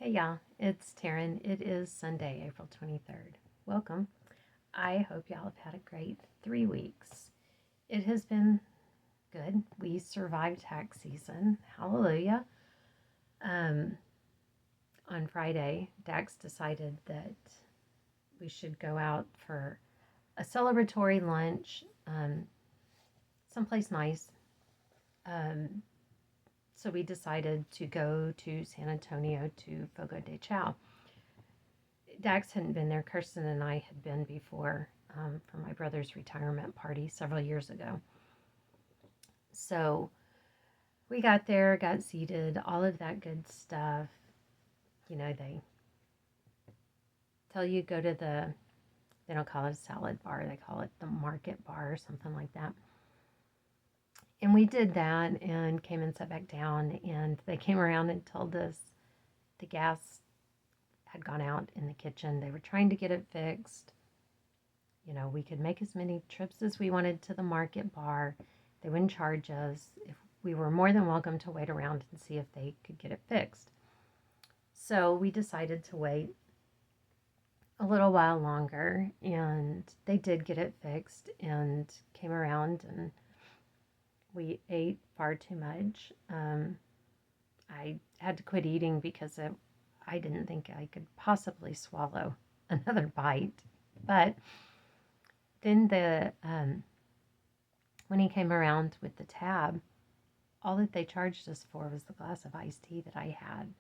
Hey y'all, it's Taryn. It is Sunday, April 23rd. Welcome. I hope y'all have had a great 3 weeks. It has been good. We survived tax season. Hallelujah. Um, on Friday, Dax decided that we should go out for a celebratory lunch someplace nice. Um, so we decided to go to San Antonio to Fogo de Chao. Dax hadn't been there. Kirsten and I had been before for my brother's retirement party several years ago. So we got there, got seated, all of that good stuff. You know, they tell you go to they don't call it a salad bar, they call it the market bar or something like that. And we did that and came and sat back down, and they came around and told us the gas had gone out in the kitchen. They were trying to get it fixed. You know, we could make as many trips as we wanted to the market bar. They wouldn't charge us. If we were more than welcome to wait around and see if they could get it fixed. So we decided to wait a little while longer, and they did get it fixed and came around, and we ate far too much. I had to quit eating because I didn't think I could possibly swallow another bite. But then when he came around with the tab, all that they charged us for was the glass of iced tea that I had.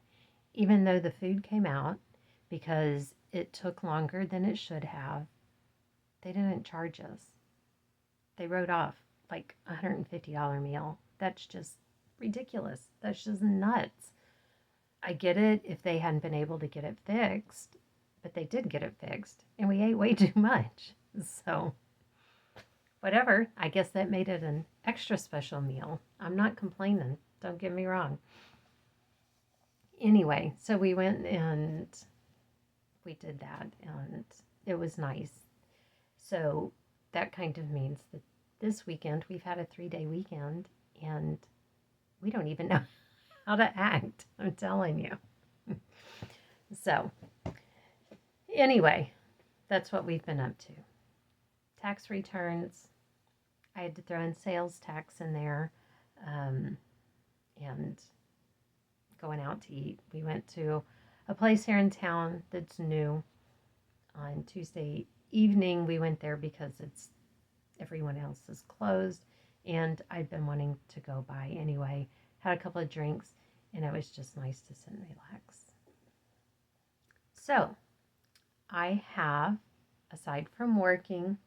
Even though the food came out, because it took longer than it should have, they didn't charge us. They wrote off like a $150 meal. That's just ridiculous. That's just nuts. I get it if they hadn't been able to get it fixed, but they did get it fixed, and we ate way too much. So, whatever. I guess that made it an extra special meal. I'm not complaining. Don't get me wrong. Anyway, so we went and we did that, and it was nice. So, that kind of means that this weekend we've had a 3-day weekend, and we don't even know how to act. I'm telling you. So, anyway, that's what we've been up to. Tax returns. I had to throw in sales tax in there, and going out to eat. We went to a place here in town that's new. On Tuesday evening, we went there because everyone else is closed, and I'd been wanting to go by anyway. Had a couple of drinks, and it was just nice to sit and relax. So, I have, aside from working,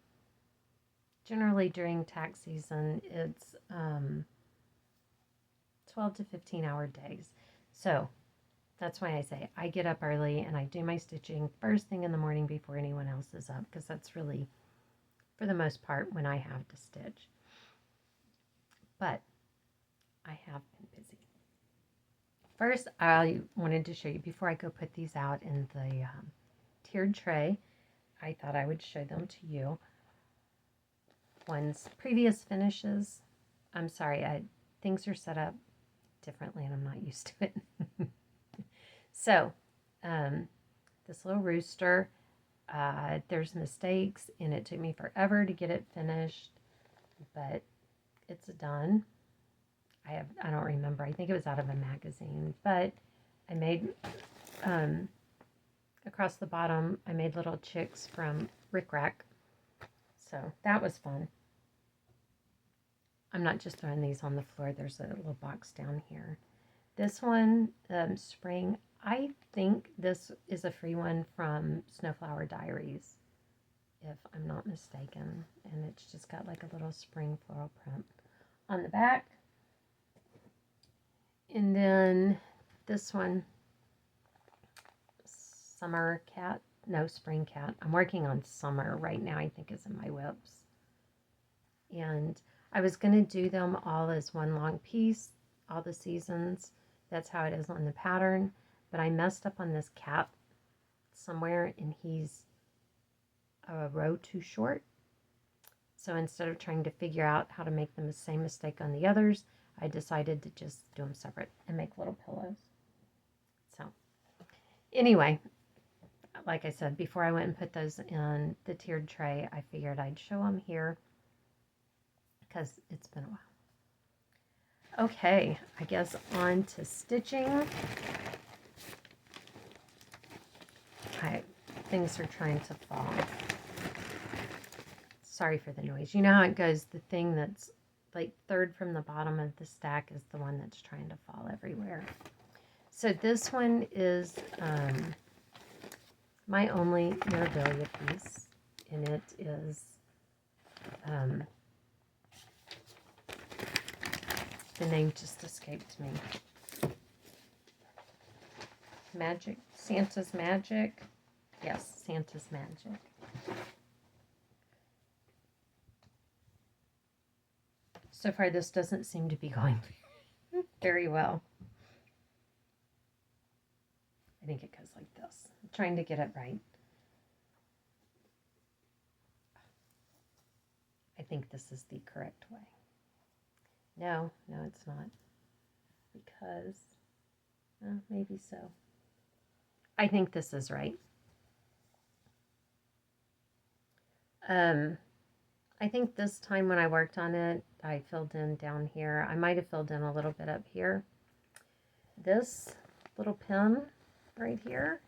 generally during tax season, it's 12 to 15 hour days. So, that's why I say I get up early and I do my stitching first thing in the morning before anyone else is up, because that's really, for the most part, when I have to stitch. But I have been busy. First, I wanted to show you, before I go put these out in the tiered tray, I thought I would show them to you. One's previous finishes. I'm sorry, things are set up differently and I'm not used to it. So, this little rooster, there's mistakes, and it took me forever to get it finished, but it's done. I don't remember. I think it was out of a magazine, but I made, across the bottom, I made little chicks from Rick Rack. So that was fun. I'm not just throwing these on the floor. There's a little box down here. This one, spring, I think this is a free one from Snowflower Diaries, if I'm not mistaken. And it's just got like a little spring floral print on the back. And then this one, Summer Cat. No, Spring Cat. I'm working on Summer right now, I think is in my whips. And I was going to do them all as one long piece, all the seasons. That's how it is on the pattern. But I messed up on this cat somewhere, and he's a row too short. So instead of trying to figure out how to make them the same mistake on the others, I decided to just do them separate and make little pillows. So Anyway, like I said, before I went and put those in the tiered tray, I figured I'd show them here because it's been a while. Okay, I guess on to stitching. Things are trying to fall. Sorry for the noise. You know how it goes. The thing that's like third from the bottom of the stack is the one that's trying to fall everywhere. So this one is my only memorabilia piece, and it is the name just escaped me. Magic, Santa's Magic. Yes, Santa's Magic. So far, this doesn't seem to be going very well. I think it goes like this. I'm trying to get it right. I think this is the correct way. No, it's not. Because, maybe so. I think this is right. I think this time when I worked on it, I filled in down here. I might have filled in a little bit up here. This little pin right here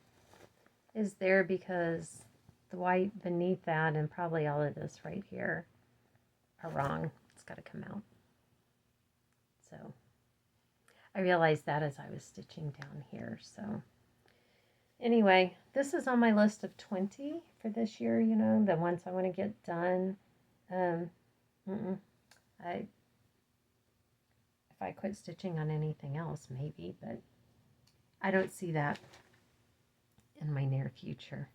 is there because the white beneath that and probably all of this right here are wrong. It's got to come out. So I realized that as I was stitching down here. So anyway, this is on my list of 20 for this year, you know, the ones I want to get done. If I quit stitching on anything else, maybe, but I don't see that in my near future.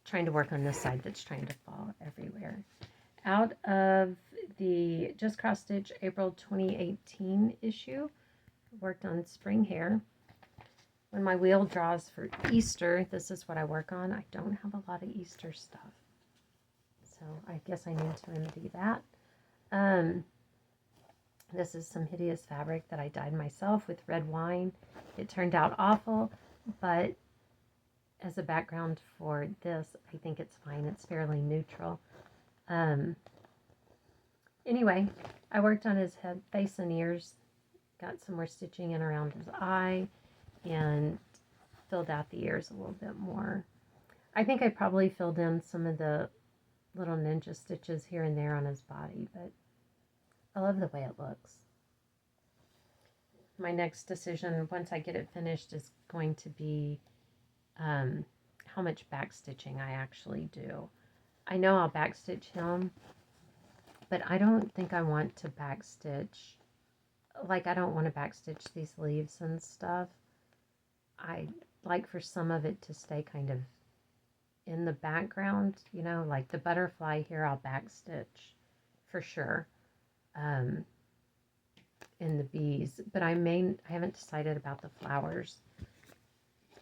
Trying to work on this side that's trying to fall everywhere. Out of the Just Cross Stitch April 2018 issue, worked on spring hair. When my wheel draws for Easter, this is what I work on. I don't have a lot of Easter stuff, so I guess I need to remedy that. This is some hideous fabric that I dyed myself with red wine. It turned out awful, but as a background for this, I think it's fine. It's fairly neutral. Anyway, I worked on his head, face, and ears. Got some more stitching in around his eye and filled out the ears a little bit more. I think I probably filled in some of the little ninja stitches here and there on his body, but I love the way it looks. My next decision, once I get it finished, is going to be how much back stitching I actually do. I know I'll backstitch him, but I don't think I want to backstitch. Like, I don't want to backstitch these leaves and stuff. I like for some of it to stay kind of in the background, you know, like the butterfly here I'll backstitch for sure. In the bees, but I haven't decided about the flowers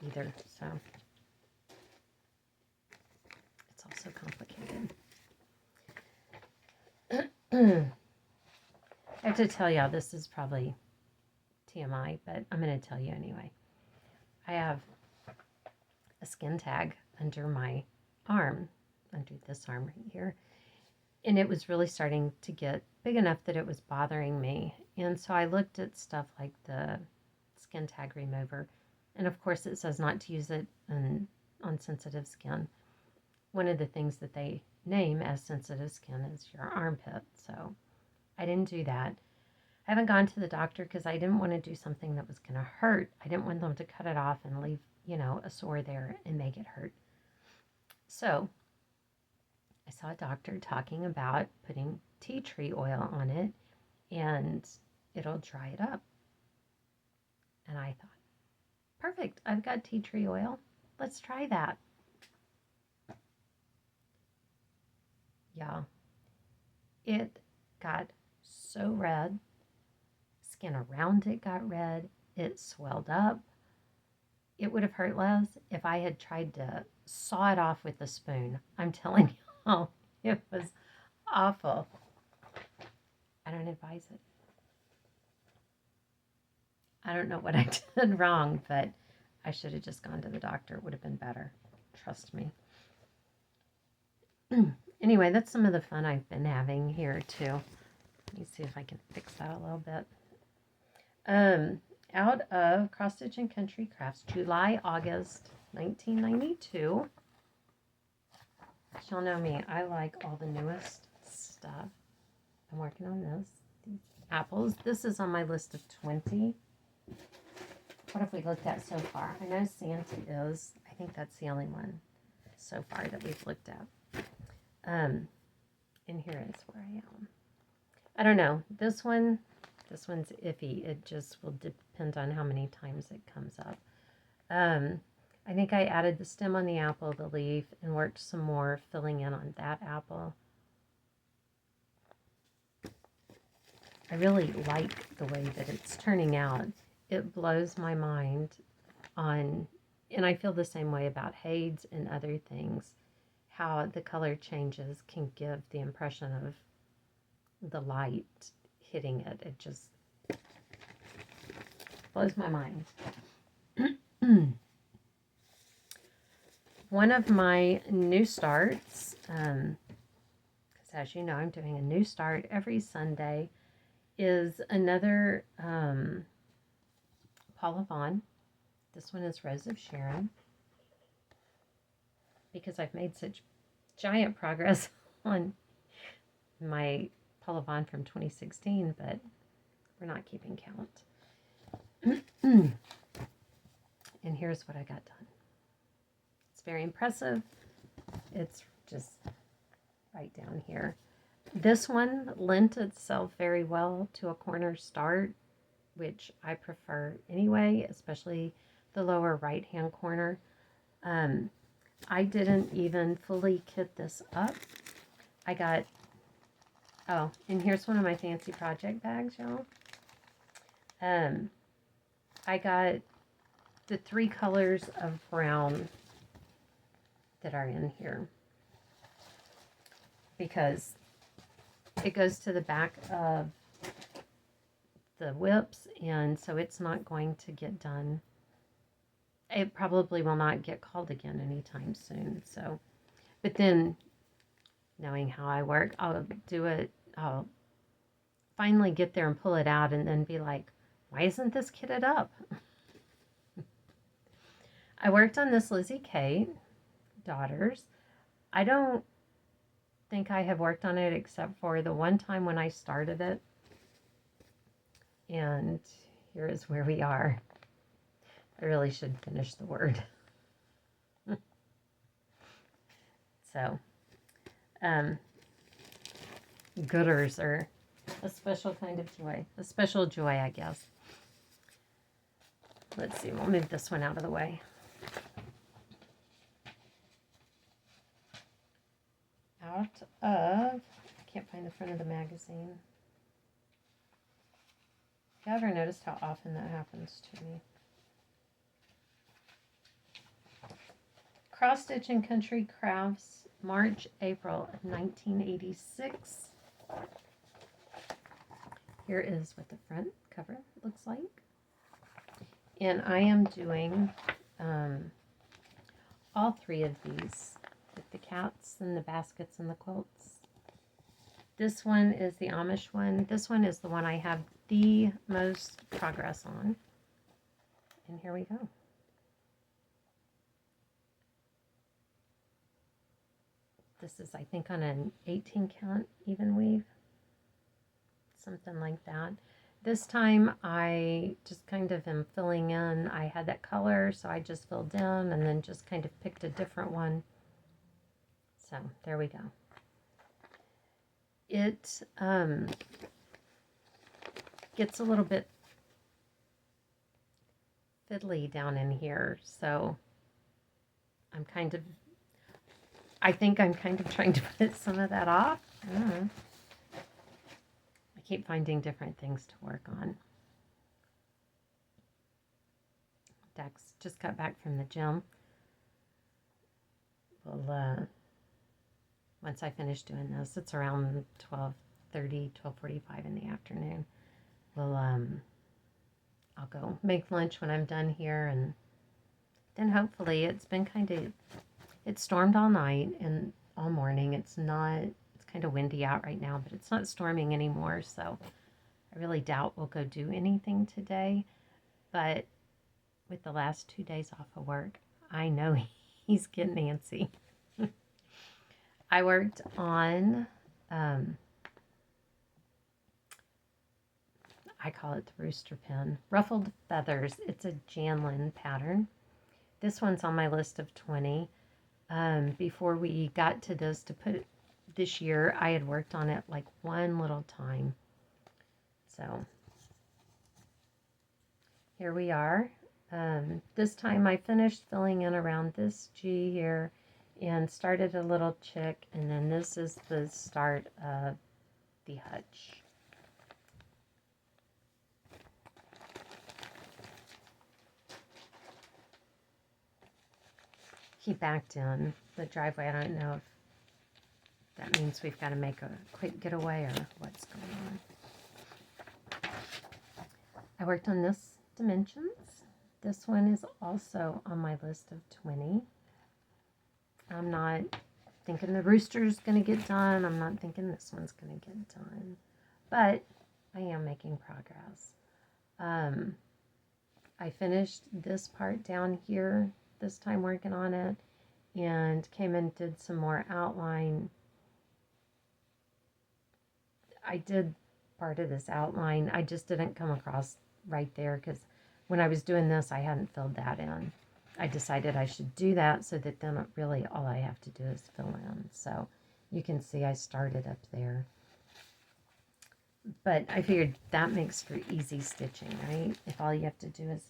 either, so it's also complicated. I have to tell y'all, this is probably TMI, but I'm going to tell you anyway. I have a skin tag under my arm, under this arm right here, and it was really starting to get big enough that it was bothering me. And so I looked at stuff like the skin tag remover, and of course it says not to use it on sensitive skin. One of the things that they name as sensitive skin is your armpit, so I didn't do that. I haven't gone to the doctor because I didn't want to do something that was going to hurt. I didn't want them to cut it off and leave, you know, a sore there and make it hurt. So I saw a doctor talking about putting tea tree oil on it and it'll dry it up. And I thought, perfect, I've got tea tree oil. Let's try that. Yeah, it got so red. Skin around it got red. It swelled up. It would have hurt less if I had tried to saw it off with a spoon. I'm telling you, it was awful. I don't advise it. I don't know what I did wrong, but I should have just gone to the doctor. It would have been better. Trust me. Anyway, that's some of the fun I've been having here too. Let me see if I can fix that a little bit. Out of Cross Stitch and Country Crafts, July, August, 1992. Y'all know me. I like all the newest stuff. I'm working on this. These apples. This is on my list of 20. What have we looked at so far? I know Santa is. I think that's the only one so far that we've looked at. And here is where I am. I don't know. This one's iffy. It just will depend on how many times it comes up. I think I added the stem on the apple, the leaf, and worked some more filling in on that apple. I really like the way that it's turning out. It blows my mind on, and I feel the same way about Hades and other things, how the color changes can give the impression of the light hitting it. It just blows my mind. One of my new starts, because as you know, I'm doing a new start every Sunday, is another Paula Vaughn. This one is Rose of Sharon. Because I've made such giant progress on my Paula Vaughn from 2016, but we're not keeping count. And here's what I got done. It's very impressive. It's just right down here. This one lent itself very well to a corner start, which I prefer anyway, especially the lower right-hand corner. I didn't even fully kit this up. I got, oh, and here's one of my fancy project bags, y'all. I got the 3 colors of brown that are in here because it goes to the back of the whips, and so it's not going to get done. It probably will not get called again anytime soon. So, but then knowing how I work, I'll do it. I'll finally get there and pull it out and then be like, why isn't this kitted up? I worked on this Lizzie Kate Daughters. I don't think I have worked on it except for the one time when I started it. And here is where we are. I really should finish the word. So, gooders are a special kind of joy. A special joy, I guess. Let's see, we'll move this one out of the way. Out of, I can't find the front of the magazine. Have you ever noticed how often that happens to me? Cross Stitch and Country Crafts, March, April of 1986. Here is what the front cover looks like. And I am doing all 3 of these with the cats and the baskets and the quilts. This one is the Amish one. This one is the one I have the most progress on. And here we go. This is, I think, on an 18 count even weave. Something like that. This time I just kind of am filling in. I had that color, so I just filled in and then just kind of picked a different one. So there we go. It gets a little bit fiddly down in here, so I think I'm kind of trying to put some of that off. I keep finding different things to work on. Dex just got back from the gym. Well, once I finish doing this, it's around 12:30, 12:45 in the afternoon. We'll I'll go make lunch when I'm done here, and then hopefully it stormed all night and all morning. It's kind of windy out right now, but it's not storming anymore, so I really doubt we'll go do anything today. But with the last 2 days off of work, I know he's getting antsy. I worked on, I call it the rooster pin, ruffled feathers. It's a Janlin pattern. This one's on my list of 20. Before we got to this to put this year, I had worked on it like one little time. So here we are. This time I finished filling in around this G here and started a little chick, and then this is the start of the hutch. He backed in the driveway. I don't know if that means we've got to make a quick getaway or what's going on. I worked on this dimensions. This one is also on my list of 20. I'm not thinking the rooster's going to get done. I'm not thinking this one's going to get done. But I am making progress. I finished this part down here this time working on it, and came and did some more outline. I did part of this outline. I just didn't come across right there because when I was doing this, I hadn't filled that in. I decided I should do that so that then really all I have to do is fill in. So you can see I started up there. But I figured that makes for easy stitching, right? If all you have to do is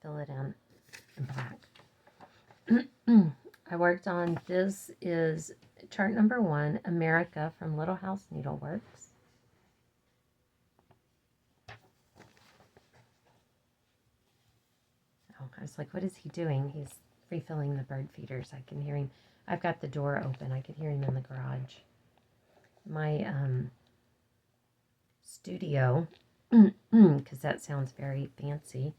fill it in black. I worked on, this is chart number 1, America from Little House Needleworks. Oh, I was like, what is he doing? He's refilling the bird feeders. I can hear him. I've got the door open. I can hear him in the garage. My studio, because that sounds very fancy,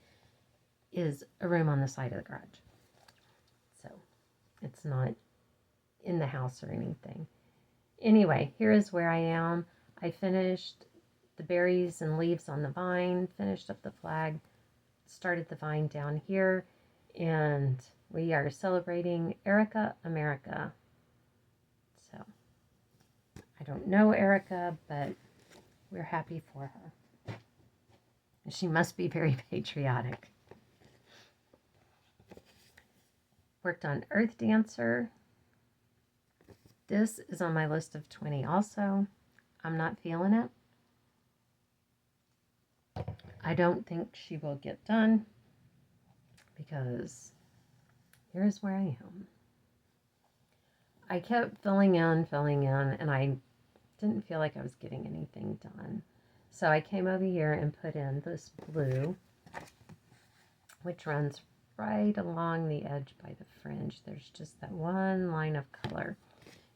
is a room on the side of the garage. So it's not in the house or anything. Anyway, here is where I am. I finished the berries and leaves on the vine, finished up the flag, started the vine down here, and we are celebrating Erica America. So I don't know Erica, but we're happy for her. She must be very patriotic. Worked on Earth Dancer. This is on my list of 20 also. I'm not feeling it. I don't think she will get done because here's where I am. I kept filling in, and I didn't feel like I was getting anything done. So I came over here and put in this blue, which runs right along the edge by the fringe. There's just that one line of color,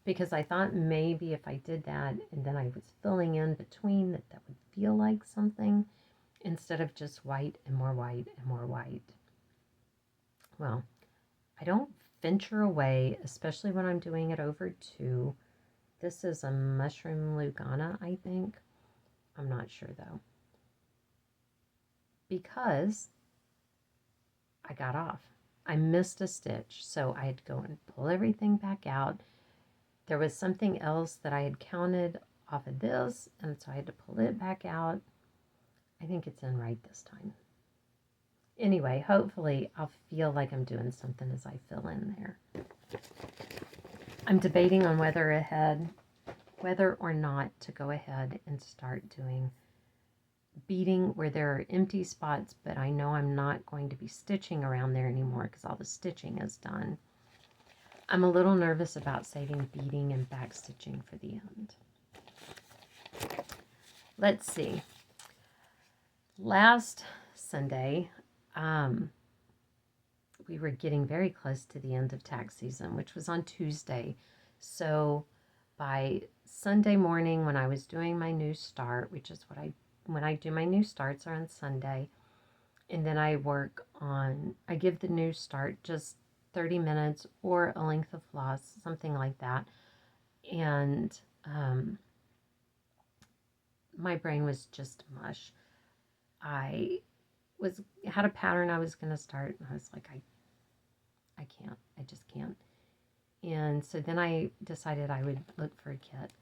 because I thought maybe if I did that and then I was filling in between that would feel like something instead of just white and more white and more white. Well, I don't venture away, especially when I'm doing it over 2. This is a mushroom lugana, I think. I'm not sure though, because I got off. I missed a stitch, so I had to go and pull everything back out. There was something else that I had counted off of this, and so I had to pull it back out. I think it's in right this time. Anyway, hopefully I'll feel like I'm doing something as I fill in there. I'm debating on whether or not to go ahead and start doing beading where there are empty spots, but I know I'm not going to be stitching around there anymore because all the stitching is done. I'm a little nervous about saving beading and back stitching for the end. Let's see. Last Sunday, we were getting very close to the end of tax season, which was on Tuesday. So by Sunday morning, when I was doing my new start, which is when I do my new starts are on Sunday, And then I give the new start just 30 minutes or a length of floss, something like that. And my brain was just mush. I had a pattern I was going to start, and I was like, I can't. I just can't. And so then I decided I would look for a kit.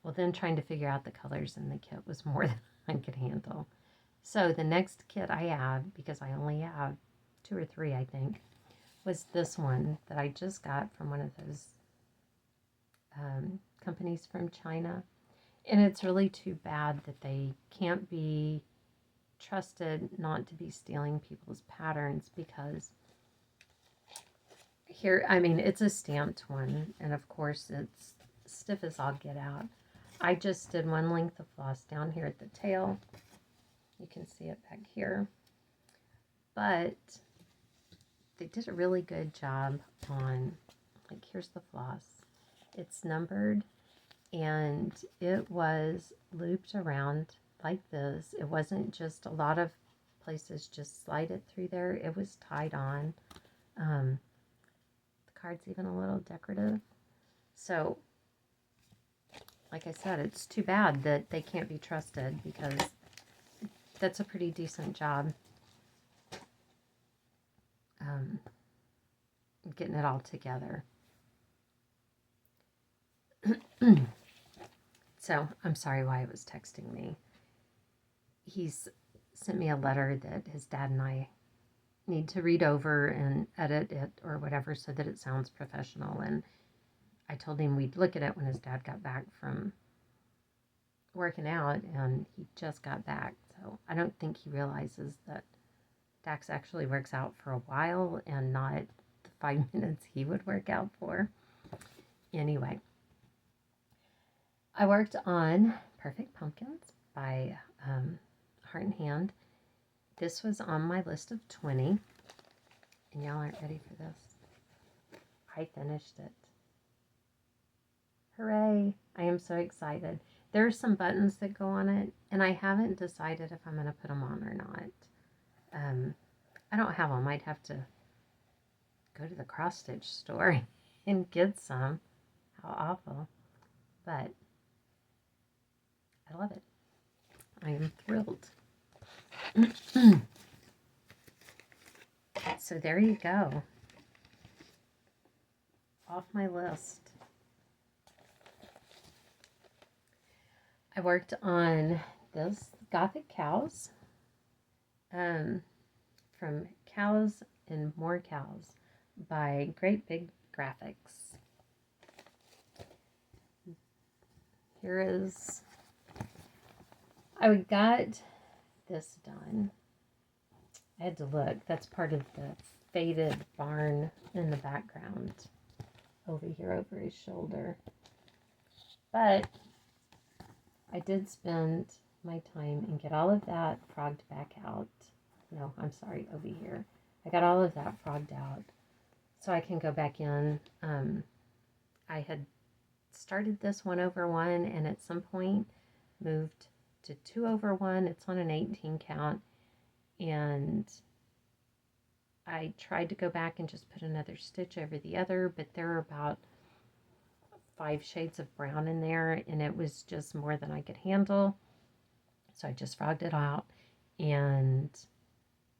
Well, then trying to figure out the colors in the kit was more than I could handle. So the next kit I had, because I only have 2 or 3, I think, was this one that I just got from one of those companies from China. And it's really too bad that they can't be trusted not to be stealing people's patterns, because here, I mean, it's a stamped one, and of course it's stiff as all get out. I just did one length of floss down here at the tail. You can see it back here. But they did a really good job on, like, here's the floss. It's numbered, and it was looped around like this. It wasn't just, a lot of places just slide it through there. It was tied on. The card's even a little decorative. So, like I said, it's too bad that they can't be trusted, because that's a pretty decent job getting it all together. So, I'm sorry Wyatt was texting me. He's sent me a letter that his dad and I need to read over and edit it or whatever so that it sounds professional. And I told him we'd look at it when his dad got back from working out, and he just got back. So I don't think he realizes that Dax actually works out for a while and not the 5 minutes he would work out for. Anyway, I worked on Perfect Pumpkins by Heart and Hand. This was on my list of 20, and y'all aren't ready for this. I finished it. Hooray! I am so excited. There are some buttons that go on it, and I haven't decided if I'm going to put them on or not. I don't have them. I'd have to go to the cross stitch store and get some. How awful. But I love it. I am thrilled. So there you go. Off my list. I worked on this Gothic Cows, from Cows and More Cows by Great Big Graphics. Here is, I got this done. I had to look. That's part of the faded barn in the background over here over his shoulder. But I did spend my time and get all of that frogged back out. No, I'm sorry, over here. I got all of that frogged out so I can go back in. I had started this 1/1 and at some point moved to 2/1. It's on an 18 count, and I tried to go back and just put another stitch over the other, but there are about 5 shades of brown in there, and it was just more than I could handle. So I just frogged it out, and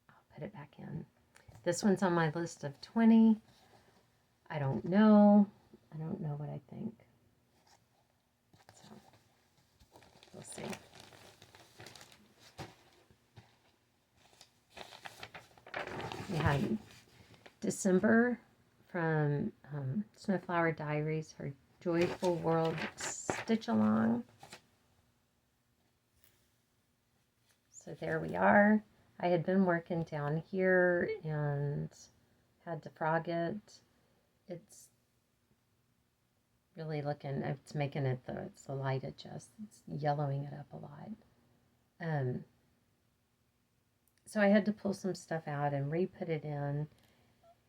I'll put it back in. This one's on my list of 20. I don't know. I don't know what I think. So we'll see. We had December from Snowflower Diaries, her Joyful World Stitch Along. So there we are. I had been working down here and had to frog it. It's really looking, it's making it it's the light adjust. It's yellowing it up a lot. So I had to pull some stuff out and re-put it in.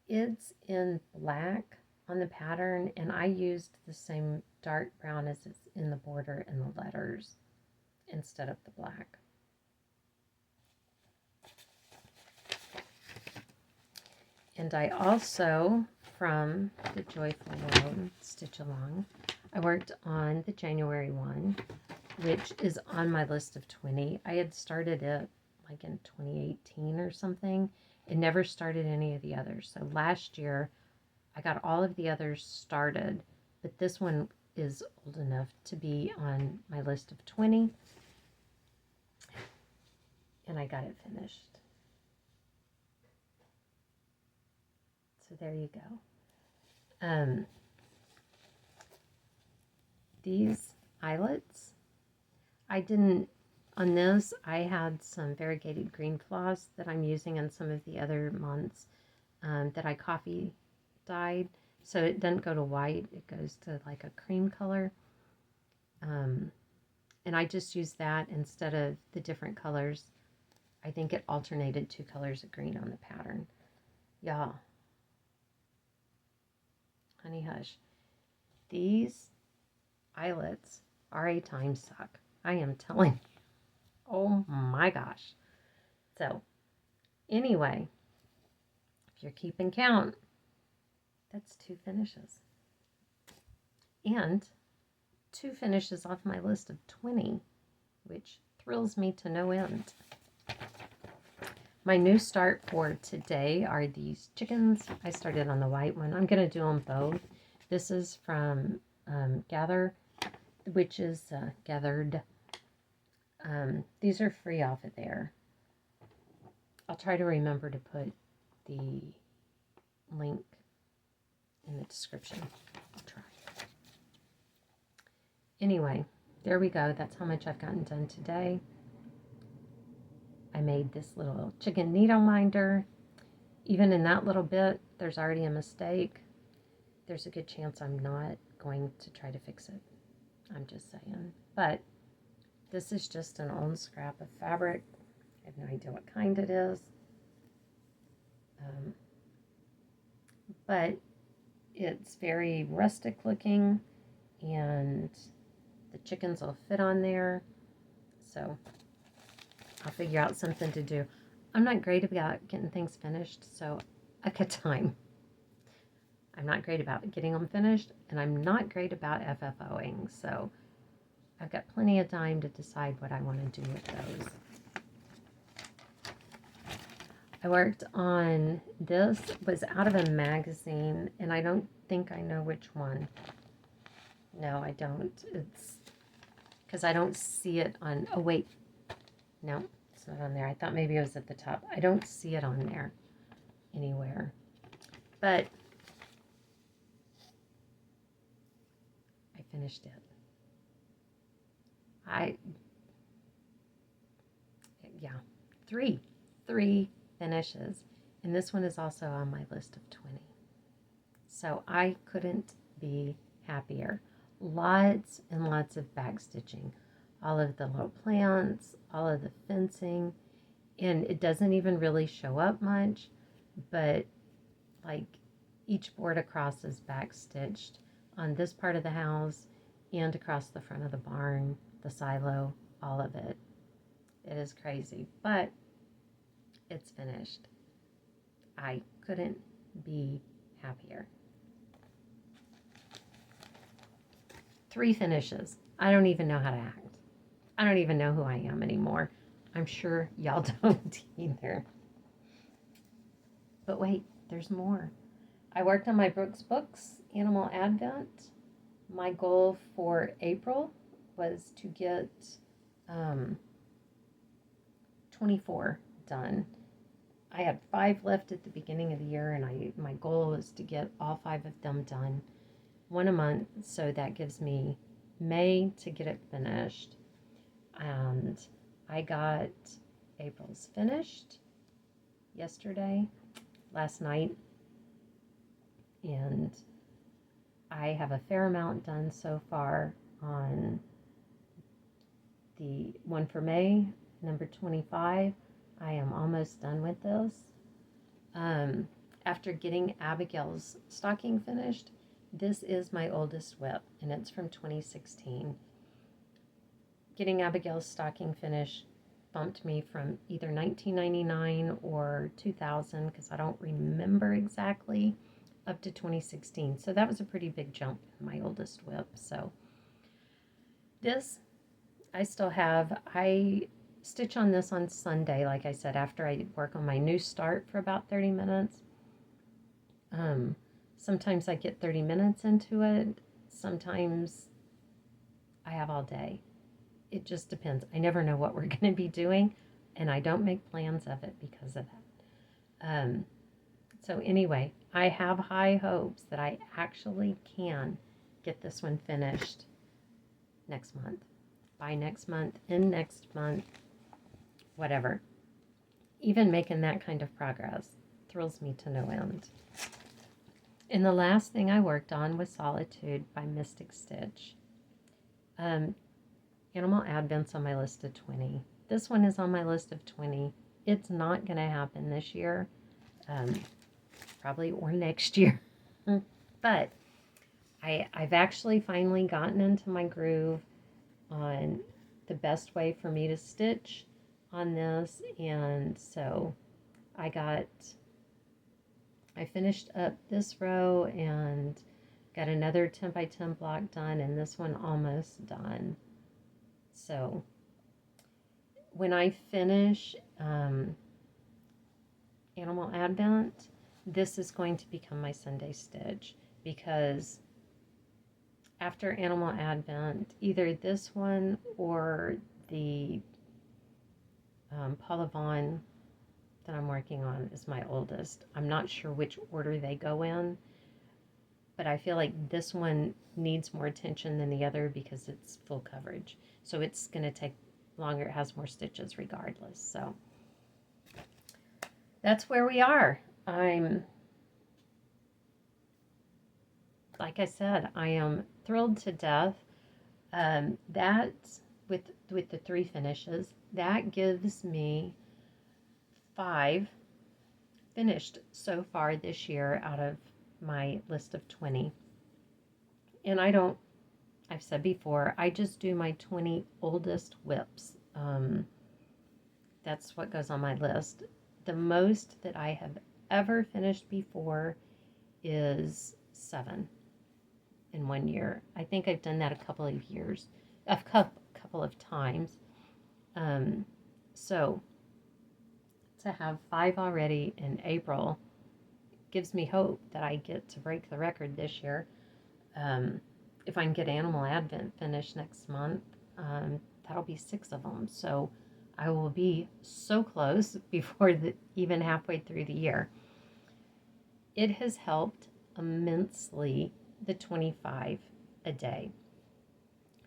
It's in black on the pattern, and I used the same dark brown as it's in the border and the letters instead of the black. And I also, from the Joyful World Stitch Along, I worked on the January one, which is on my list of 20. I had started it like in 2018 or something. It never started any of the others. So last year, I got all of the others started, but this one is old enough to be on my list of 20, and I got it finished. So there you go. These eyelets, I didn't, on this, I had some variegated green floss that I'm using in some of the other months that I coffee dyed. So it doesn't go to white, it goes to like a cream color. And I just used that instead of the different colors. I think it alternated 2 colors of green on the pattern. Y'all, honey hush. These eyelets are a time suck. I am telling you. Oh my gosh. So, anyway, if you're keeping count, that's 2 finishes. And 2 finishes off my list of 20, which thrills me to no end. My new start for today are these chickens. I started on the white one. I'm going to do them both. This is from Gather, which is Gathered. These are free off of there. I'll try to remember to put the link in the description. I'll try. Anyway, there we go. That's how much I've gotten done today. I made this little chicken needle minder. Even in that little bit, there's already a mistake. There's a good chance I'm not going to try to fix it. I'm just saying. But this is just an old scrap of fabric. I have no idea what kind it is. But it's very rustic looking, and the chickens will fit on there. So I'll figure out something to do. I'm not great about getting things finished, so I've got time. I'm not great about getting them finished, and I'm not great about FFOing, so I've got plenty of time to decide what I want to do with those. I worked on this, was out of a magazine, and I don't think I know which one. No, I don't. It's because I don't see it on, oh wait, no, it's not on there. I thought maybe it was at the top. I don't see it on there anywhere. But I finished it. Yeah, three finishes. And this one is also on my list of 20. So I couldn't be happier. Lots and lots of back stitching. All of the little plants, all of the fencing. And it doesn't even really show up much, but like each board across is back stitched on this part of the house and across the front of the barn, the silo, all of it. It is crazy, but it's finished. I couldn't be happier. 3 finishes. I don't even know how to act. I don't even know who I am anymore. I'm sure y'all don't either. But wait, there's more. I worked on my Brooks Books Animal Advent. My goal for April was to get 24 done. I had 5 left at the beginning of the year, and my goal was to get all 5 of them done, 1 a month, so that gives me May to get it finished. And I got April's finished yesterday, last night, and I have a fair amount done so far on the one for May, number 25. I am almost done with this. After getting Abigail's stocking finished, this is my oldest WIP, and it's from 2016. Getting Abigail's stocking finished bumped me from either 1999 or 2000, because I don't remember exactly, up to 2016. So that was a pretty big jump in my oldest whip. So this I still have. I stitch on this on Sunday, like I said, after I work on my new start for about 30 minutes. Sometimes I get 30 minutes into it. Sometimes I have all day. It just depends. I never know what we're going to be doing, and I don't make plans of it because of that. So anyway, I have high hopes that I actually can get this one finished next month. By next month, in next month, whatever. Even making that kind of progress thrills me to no end. And the last thing I worked on was Solitude by Mystic Stitch. Animal Advent's on my list of 20. This one is on my list of 20. It's not going to happen this year, probably, or next year. But I've actually finally gotten into my groove on the best way for me to stitch on this, and so I finished up this row and got another 10 by 10 block done, and this one almost done. So when I finish Animal Advent, this is going to become my Sunday stitch, because after Animal Advent, either this one or the Paula Vaughn that I'm working on is my oldest. I'm not sure which order they go in, but I feel like this one needs more attention than the other because it's full coverage. So it's going to take longer. It has more stitches regardless. So that's where we are. Like I said, I am thrilled to death. That with the 3 finishes, that gives me 5 finished so far this year out of my list of 20. And I've said before, I just do my 20 oldest whips. That's what goes on my list. The most that I have ever finished before is 7 in 1 year. I think I've done that a couple of years, a couple of times. So to have 5 already in April gives me hope that I get to break the record this year. If I can get Animal Advent finished next month, that'll be 6 of them. So I will be so close before even halfway through the year. It has helped immensely, the 25 a day.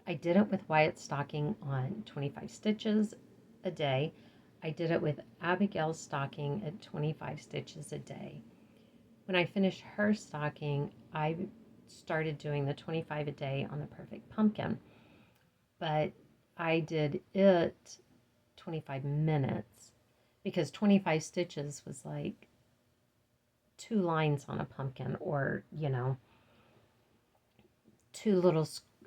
I did it with Wyatt stocking on 25 stitches a day. I did it with Abigail's stocking at 25 stitches a day. When I finished her stocking, I started doing the 25 a day on the Perfect Pumpkin. But I did it 25 minutes because 25 stitches was like 2 lines on a pumpkin, or,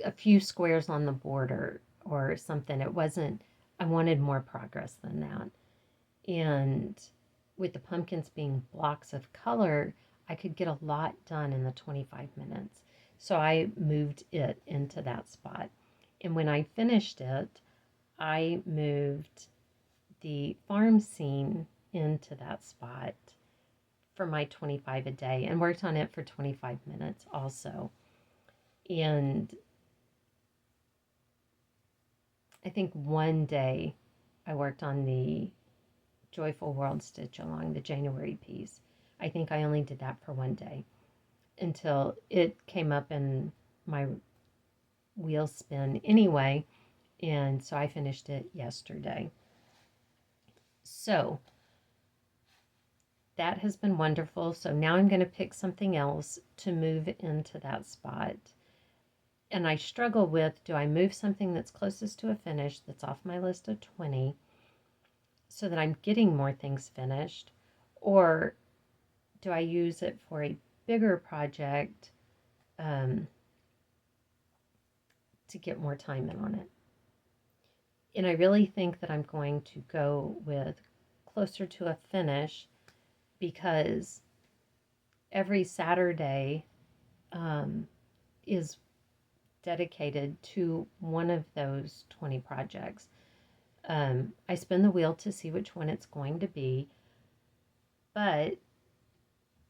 a few squares on the border or something. It wasn't, I wanted more progress than that. And with the pumpkins being blocks of color, I could get a lot done in the 25 minutes. So I moved it into that spot. And when I finished it, I moved the farm scene into that spot for my 25 a day and worked on it for 25 minutes also. And I think one day I worked on the Joyful World stitch along the January piece. I think I only did that for one day until it came up in my wheel spin anyway, and so I finished it yesterday. So that has been wonderful. So now I'm going to pick something else to move into that spot. And I struggle with, do I move something that's closest to a finish that's off my list of 20 so that I'm getting more things finished, or do I use it for a bigger project to get more time in on it? And I really think that I'm going to go with closer to a finish because every Saturday is dedicated to one of those 20 projects. I spin the wheel to see which one it's going to be, but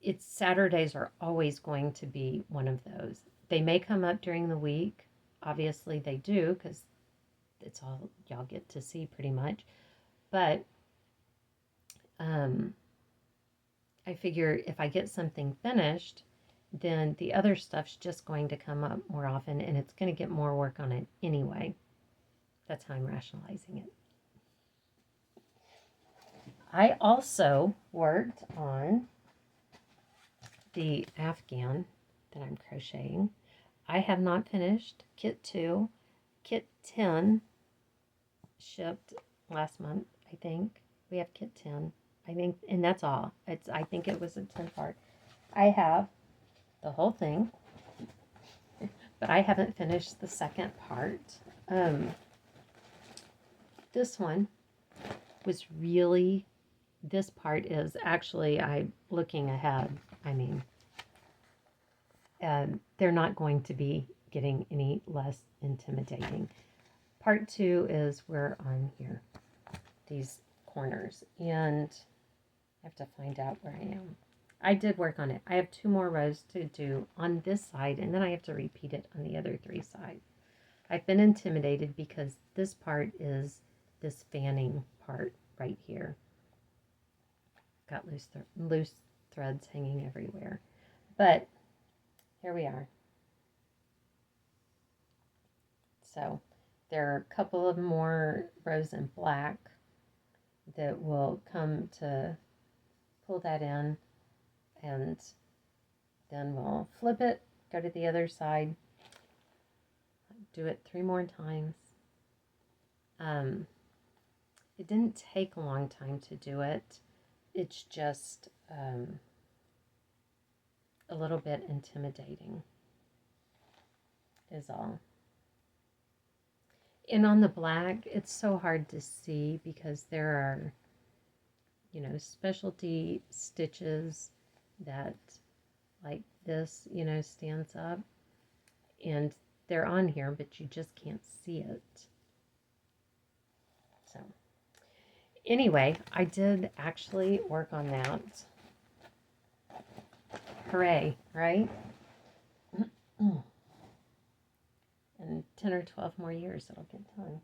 it's Saturdays are always going to be one of those. They may come up during the week. Obviously, they do because it's all y'all get to see pretty much. But I figure if I get something finished, then the other stuff's just going to come up more often and it's going to get more work on it anyway. That's how I'm rationalizing it. I also worked on the Afghan that I'm crocheting. I have not finished Kit 2. Kit 10 shipped last month, I think. We have Kit 10. I think, and that's all. I think it was a 10-part. I have the whole thing, but I haven't finished the second part. This one was really, this part is actually, I'm looking ahead. I mean, they're not going to be getting any less intimidating. Part 2 is where on here, these corners, and I have to find out where I am. I did work on it. I have 2 more rows to do on this side, and then I have to repeat it on the other 3 sides. I've been intimidated because this part is this fanning part right here. Got loose threads hanging everywhere. But here we are. So there are a couple of more rows in black that will come to pull that in, and then we'll flip it, go to the other side, do it 3 more times. It didn't take a long time to do it. It's just a little bit intimidating is all. And on the black, it's so hard to see because there are, you know, specialty stitches that like this, you know, stands up, and they're on here, but you just can't see it. So anyway, I did actually work on that. Hooray, right? In 10 or 12 more years, it'll get done.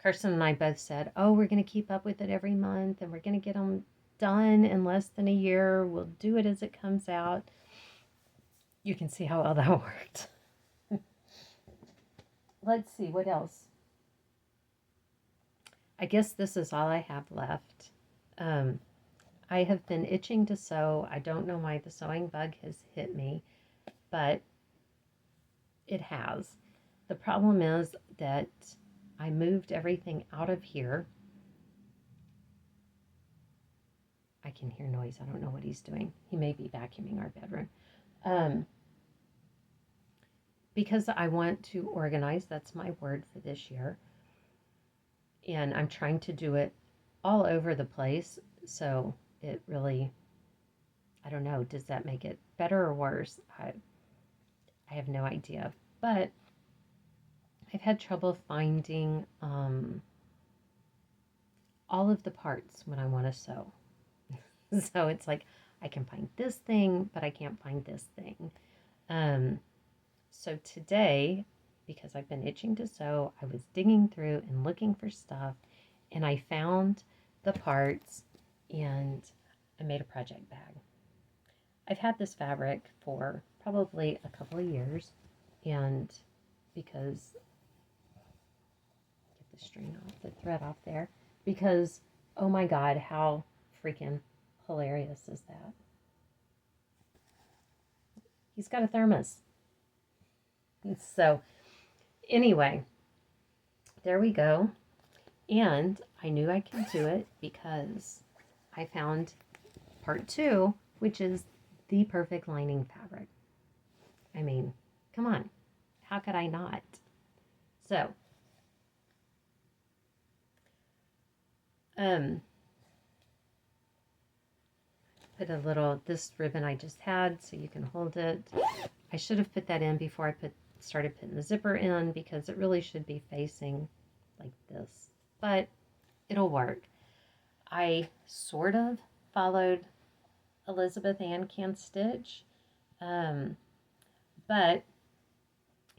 Kirsten and I both said, oh, we're going to keep up with it every month, and we're going to get them done in less than a year. We'll do it as it comes out. You can see how well that worked. Let's see, what else? I guess this is all I have left. I have been itching to sew. I don't know why the sewing bug has hit me, but it has. The problem is that I moved everything out of here. I can hear noise. I don't know what he's doing. He may be vacuuming our bedroom. Because I want to organize. That's my word for this year. And I'm trying to do it all over the place. So it really, I don't know, does that make it better or worse? I have no idea. But I've had trouble finding all of the parts when I want to sew. So it's like I can find this thing, but I can't find this thing. So today, because I've been itching to sew, I was digging through and looking for stuff, and I found the parts, and I made a project bag. I've had this fabric for probably a couple of years, and because, get the string off, the thread off there, because, oh my God, how freaking hilarious is that? He's got a thermos. So anyway, there we go. And I knew I could do it because I found part 2, which is the perfect lining fabric. I mean, come on. How could I not? So Um, put a little, this ribbon I just had so you can hold it. I should have put that in before I started putting the zipper in because it really should be facing like this, but it'll work. I sort of followed Elizabeth Ann Can Stitch, but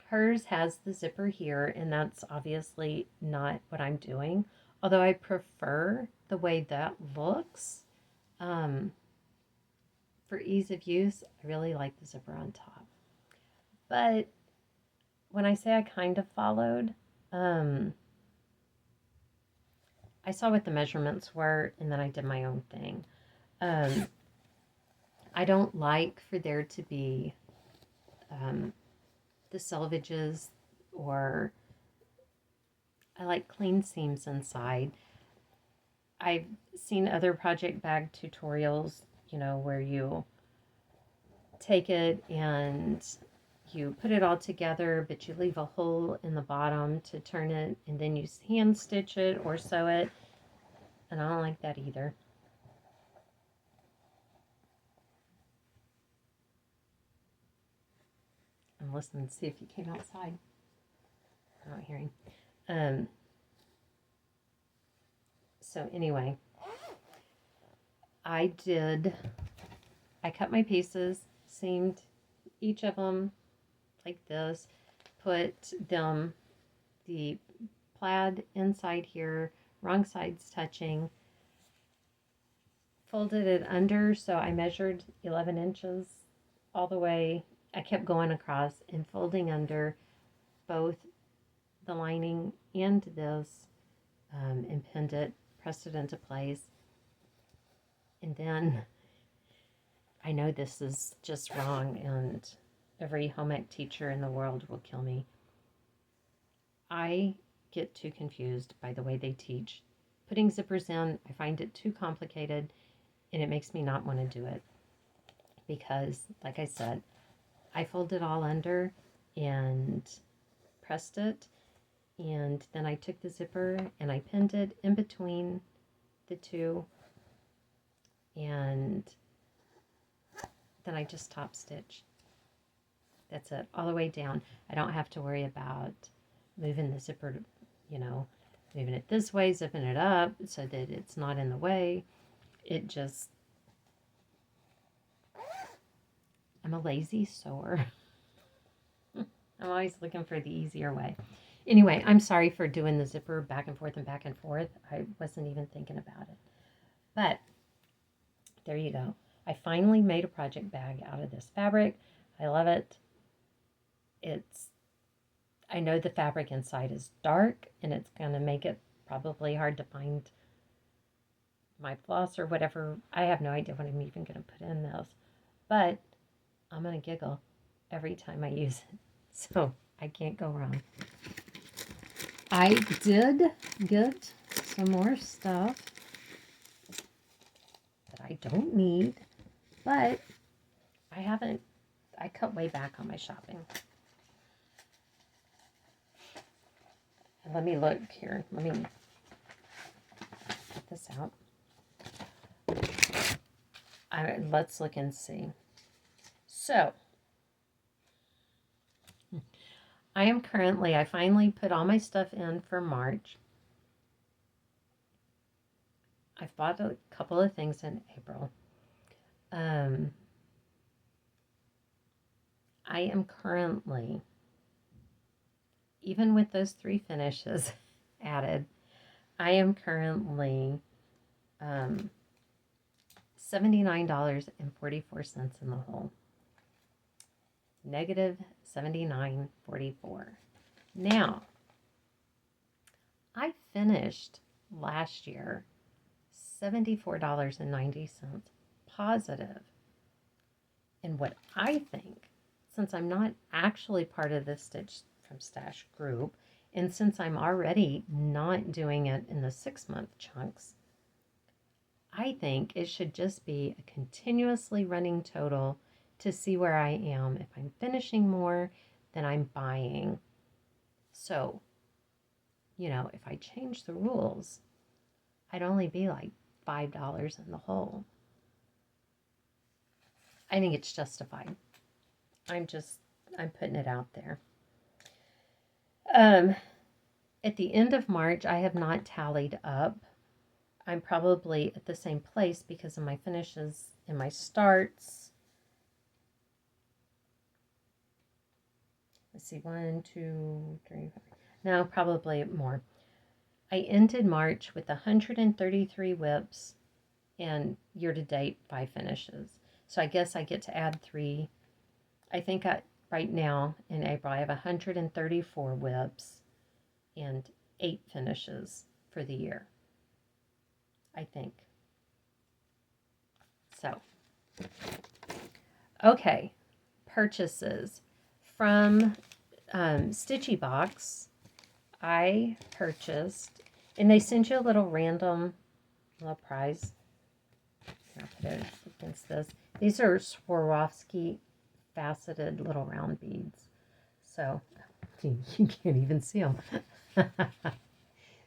hers has the zipper here, and that's obviously not what I'm doing, although I prefer the way that looks. Um, for ease of use, I really like the zipper on top. But when I say I kind of followed, I saw what the measurements were, and then I did my own thing. I don't like for there to be the selvages, or I like clean seams inside. I've seen other project bag tutorials, where you take it and you put it all together, but you leave a hole in the bottom to turn it, and then you hand stitch it or sew it, and I don't like that either. I'm listening to see if you came outside. I'm not hearing. So anyway, I cut my pieces, seamed each of them like this, put the plaid inside here, wrong sides touching, folded it under, so I measured 11 inches all the way. I kept going across and folding under both the lining and this, and pinned it, pressed it into place. And then I know this is just wrong, and every home ec teacher in the world will kill me. I get too confused by the way they teach. Putting zippers in, I find it too complicated, and it makes me not want to do it. Because, like I said, I folded all under and pressed it, and then I took the zipper and I pinned it in between the two, and then I just top stitch. That's it, all the way down. I don't have to worry about moving the zipper, moving it this way, zipping it up so that it's not in the way. I'm a lazy sewer. I'm always looking for the easier way. Anyway, I'm sorry for doing the zipper back and forth and back and forth. I wasn't even thinking about it. But there you go. I finally made a project bag out of this fabric. I love it. I know the fabric inside is dark, and it's going to make it probably hard to find my floss or whatever. I have no idea what I'm even going to put in this. But I'm going to giggle every time I use it. So I can't go wrong. I did get some more stuff that I don't need, but I cut way back on my shopping. And let me look here. Let me get this out. Let's look and see. So, I finally put all my stuff in for March. I've bought a couple of things in April. I am currently, even with those 3 finishes added, I am currently $79.44 in the hole. Negative $79.44. Now, I finished last year $74.90 positive. And what I think, since I'm not actually part of the Stitch from Stash group, and since I'm already not doing it in the 6-month chunks, I think it should just be a continuously running total to see where I am. If I'm finishing more than I'm buying. So, if I change the rules, I'd only be like $5 in the hole. I think it's justified. I'm putting it out there. At the end of March, I have not tallied up. I'm probably at the same place because of my finishes and my starts. Let's see, 1, 2, 3, 4. No, probably more. I ended March with 133 whips and year-to-date 5 finishes. So I guess I get to add 3. I think right now in April I have 134 whips and 8 finishes for the year. I think. So, okay, purchases. From Stitchy Box, I purchased, and they send you a little random little prize. I'll put it against this. These are Swarovski faceted little round beads. So, you can't even see them.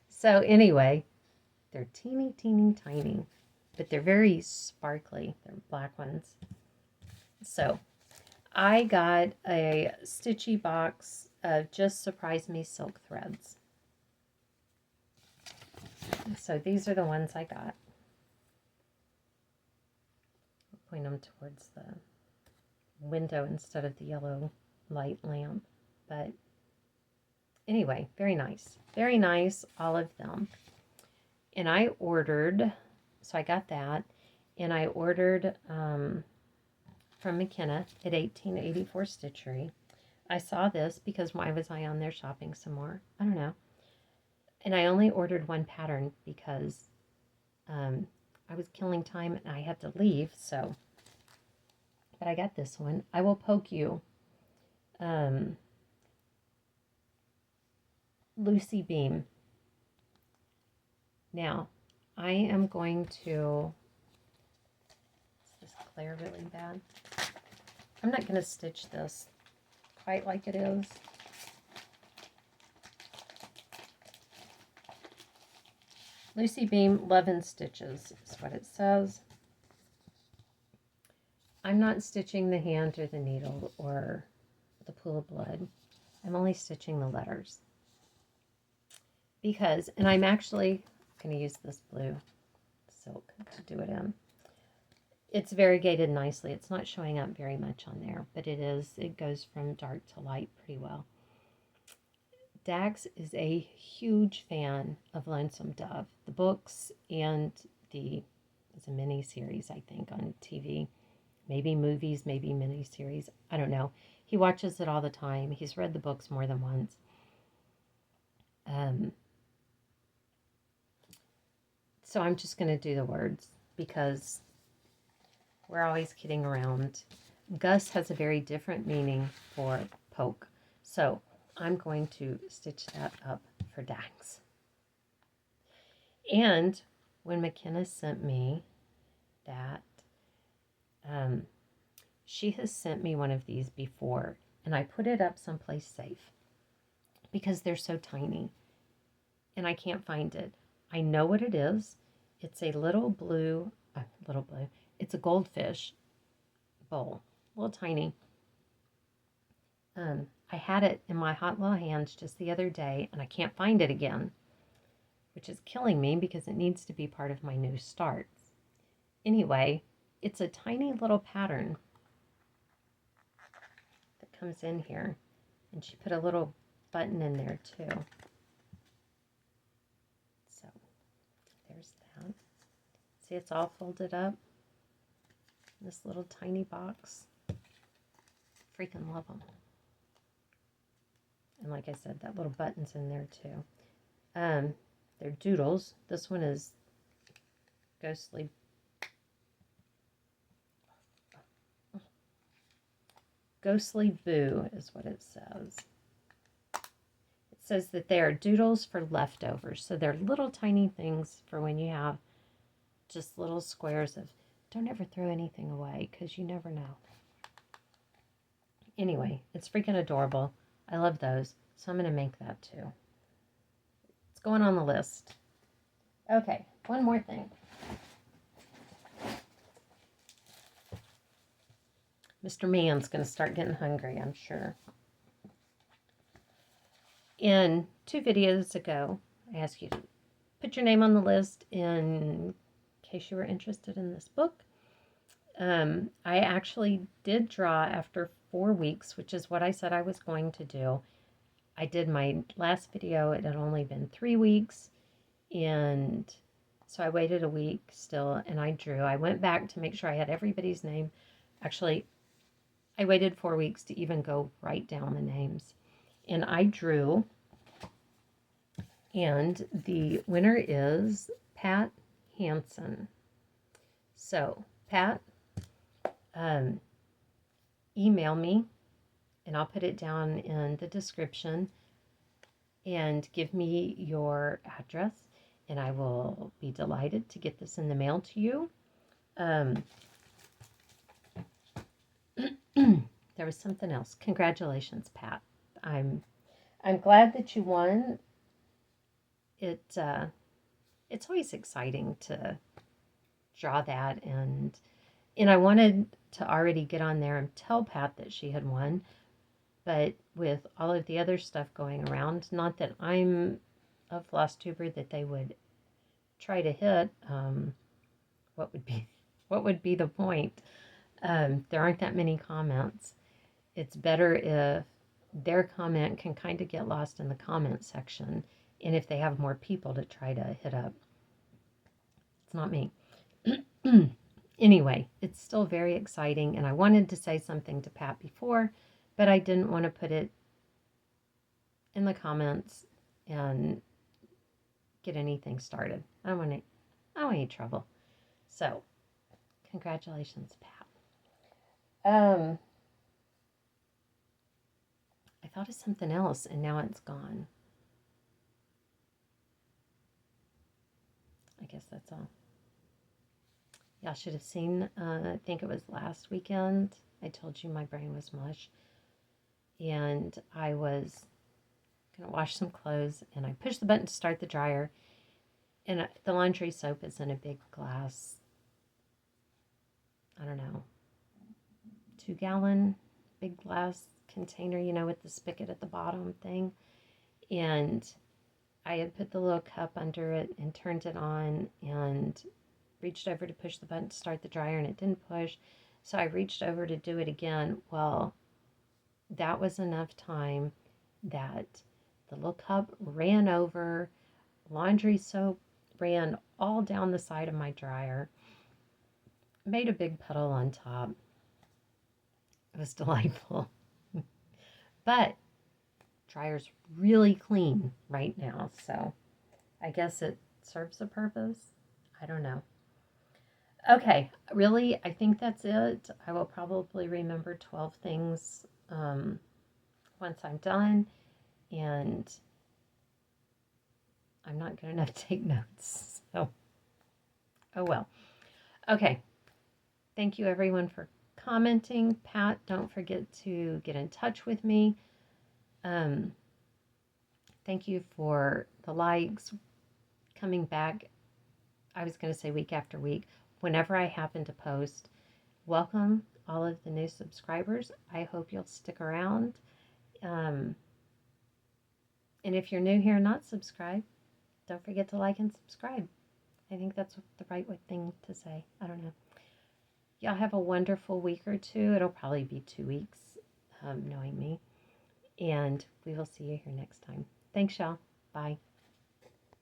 So anyway, they're teeny, teeny, tiny, but they're very sparkly. They're black ones. So I got a Stitchy Box of Just Surprise Me silk threads. So these are the ones I got. I'll point them towards the window instead of the yellow light lamp. But anyway, very nice. Very nice, all of them. And I ordered, so I got that, and I ordered from McKenna at 1884 Stitchery. I saw this because why was I on there shopping some more? I don't know. And I only ordered one pattern because I was killing time and I had to leave, so. But I got this one. I will poke you. Lucy Beam. Now, I am going to, is this glare really bad? I'm not going to stitch this quite like it is. Lucy Beam, 11 stitches is what it says. I'm not stitching the hand or the needle or the pool of blood. I'm only stitching the letters. Because, and I'm actually going to use this blue silk to do it in. It's variegated nicely. It's not showing up very much on there, but it goes from dark to light pretty well. Dax is a huge fan of Lonesome Dove, the books and it's a mini-series, I think, on TV. Maybe movies, maybe mini-series. I don't know. He watches it all the time. He's read the books more than once. So I'm just going to do the words because we're always kidding around. Gus has a very different meaning for poke. So I'm going to stitch that up for Dax. And when McKenna sent me that, she has sent me one of these before, and I put it up someplace safe because they're so tiny and I can't find it. I know what it is. It's a little blue, it's a goldfish bowl, little tiny. I had it in my hot little hands just the other day, and I can't find it again, which is killing me because it needs to be part of my new starts. Anyway, it's a tiny little pattern that comes in here, and she put a little button in there too. So there's that. See, it's all folded up in this little tiny box. Freaking love them. And like I said, that little button's in there too. They're doodles. This one is Ghostly. Ghostly Boo is what it says. It says that they are doodles for leftovers. So they're little tiny things for when you have just little squares of, don't ever throw anything away because you never know. Anyway, it's freaking adorable. I love those, so I'm going to make that too. It's going on the list. Okay, one more thing. Mr. Man's going to start getting hungry, I'm sure. In 2 videos ago, I asked you to put your name on the list in case you were interested in this book. I actually did draw after 4 weeks, which is what I said I was going to do. I did my last video, it had only been 3 weeks, and so I waited a week still, and I drew. I went back to make sure I had everybody's name. Actually, I waited 4 weeks to even go write down the names. And I drew, and the winner is Pat Hansen. So, Pat, email me, and I'll put it down in the description, and give me your address, and I will be delighted to get this in the mail to you. There was something else. Congratulations, Pat. I'm glad that you won. It's always exciting to draw that, and I wanted to already get on there and tell Pat that she had won, but with all of the other stuff going around, not that I'm a Flosstuber that they would try to hit, what would be the point? There aren't that many comments. It's better if their comment can kind of get lost in the comment section, and if they have more people to try to hit up. It's not me. Anyway, it's still very exciting, and I wanted to say something to Pat before, but I didn't want to put it in the comments and get anything started. I don't want any trouble. So, congratulations, Pat. I thought of something else, and now it's gone. I guess that's all. Y'all should have seen, I think it was last weekend, I told you my brain was mush, and I was going to wash some clothes, and I pushed the button to start the dryer, and the laundry soap is in a big glass, I don't know, 2-gallon big glass container, you know, with the spigot at the bottom thing, and I had put the little cup under it and turned it on and reached over to push the button to start the dryer, and it didn't push, so I reached over to do it again. Well, that was enough time that the little cup ran over, laundry soap ran all down the side of my dryer, made a big puddle on top. It was delightful. But dryer's really clean right now, so I guess it serves a purpose. I don't know. Okay, really, I think that's it. I will probably remember 12 things once I'm done, and I'm not good enough to take notes, so oh well. Okay, thank you everyone for commenting. Pat, don't forget to get in touch with me. Thank you for the likes, coming back. I was going to say week after week. Whenever I happen to post, welcome all of the new subscribers. I hope you'll stick around. And if you're new here and not subscribed, don't forget to like and subscribe. I think that's the right thing to say. I don't know. Y'all have a wonderful week or two. It'll probably be 2 weeks, knowing me. And we will see you here next time. Thanks, y'all. Bye.